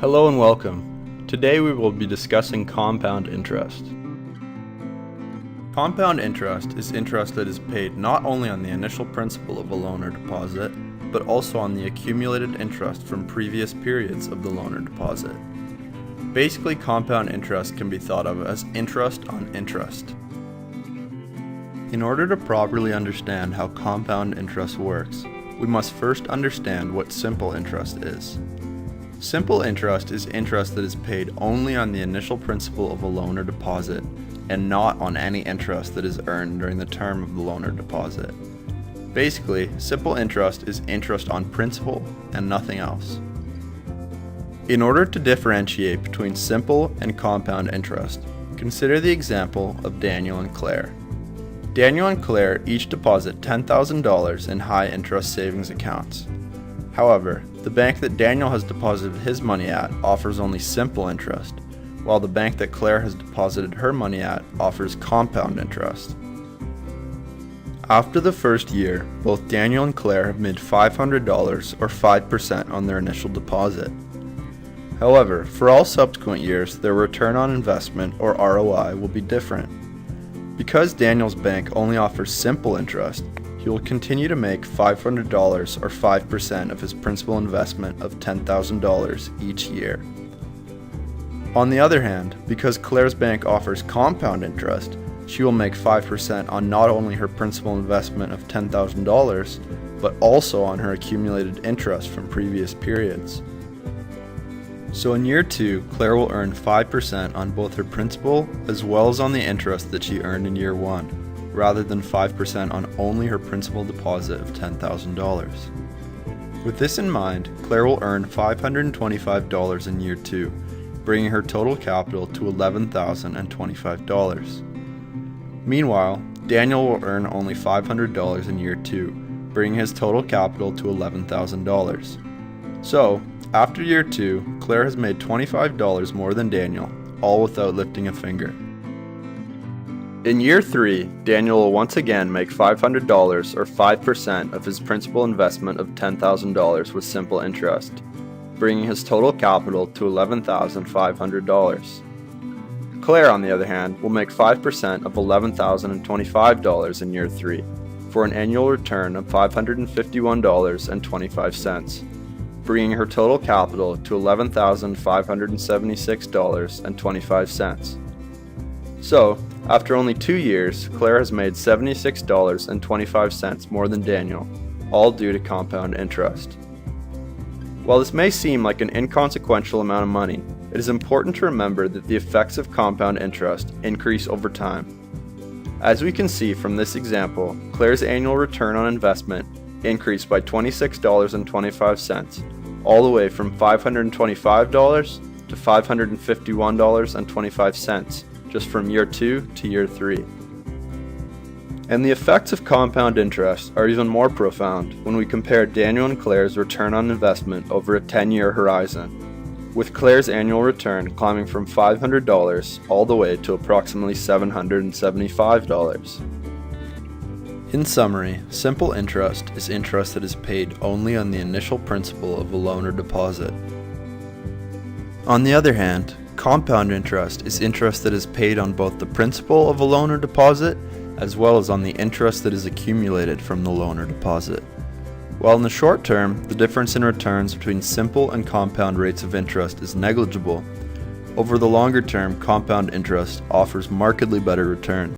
Hello and welcome. Today we will be discussing compound interest. Compound interest is interest that is paid not only on the initial principal of a loan or deposit, but also on the accumulated interest from previous periods of the loan or deposit. Basically, compound interest can be thought of as interest on interest. In order to properly understand how compound interest works, we must first understand what simple interest is. Simple interest is interest that is paid only on the initial principal of a loan or deposit, and not on any interest that is earned during the term of the loan or deposit. Basically, simple interest is interest on principal and nothing else. In order to differentiate between simple and compound interest, consider the example of Daniel and Claire. Daniel and Claire each deposit $10,000 in high-interest savings accounts. However, the bank that Daniel has deposited his money at offers only simple interest, while the bank that Claire has deposited her money at offers compound interest. After the first year, both Daniel and Claire have made $500 or 5% on their initial deposit. However, for all subsequent years, their return on investment or ROI will be different. Because Daniel's bank only offers simple interest, he will continue to make $500 or 5% of his principal investment of $10,000 each year. On the other hand, because Claire's bank offers compound interest, she will make 5% on not only her principal investment of $10,000, but also on her accumulated interest from previous periods. So in year 2, Claire will earn 5% on both her principal as well as on the interest that she earned in year 1. Rather than 5% on only her principal deposit of $10,000. With this in mind, Claire will earn $525 in year 2, bringing her total capital to $11,025. Meanwhile, Daniel will earn only $500 in year 2, bringing his total capital to $11,000. So, after year 2, Claire has made $25 more than Daniel, all without lifting a finger. In year 3, Daniel will once again make $500 or 5% of his principal investment of $10,000 with simple interest, bringing his total capital to $11,500. Claire, on the other hand, will make 5% of $11,025 in year 3, for an annual return of $551.25, bringing her total capital to $11,576.25. So, after only 2 years, Claire has made $76.25 more than Daniel, all due to compound interest. While this may seem like an inconsequential amount of money, it is important to remember that the effects of compound interest increase over time. As we can see from this example, Claire's annual return on investment increased by $26.25, all the way from $525 to $551.25, just from year 2 to year 3. And the effects of compound interest are even more profound when we compare Daniel and Claire's return on investment over a 10-year horizon, with Claire's annual return climbing from $500 all the way to approximately $775. In summary, simple interest is interest that is paid only on the initial principal of a loan or deposit. On the other hand, compound interest is interest that is paid on both the principal of a loan or deposit as well as on the interest that is accumulated from the loan or deposit. While in the short term, the difference in returns between simple and compound rates of interest is negligible, over the longer term, compound interest offers markedly better returns.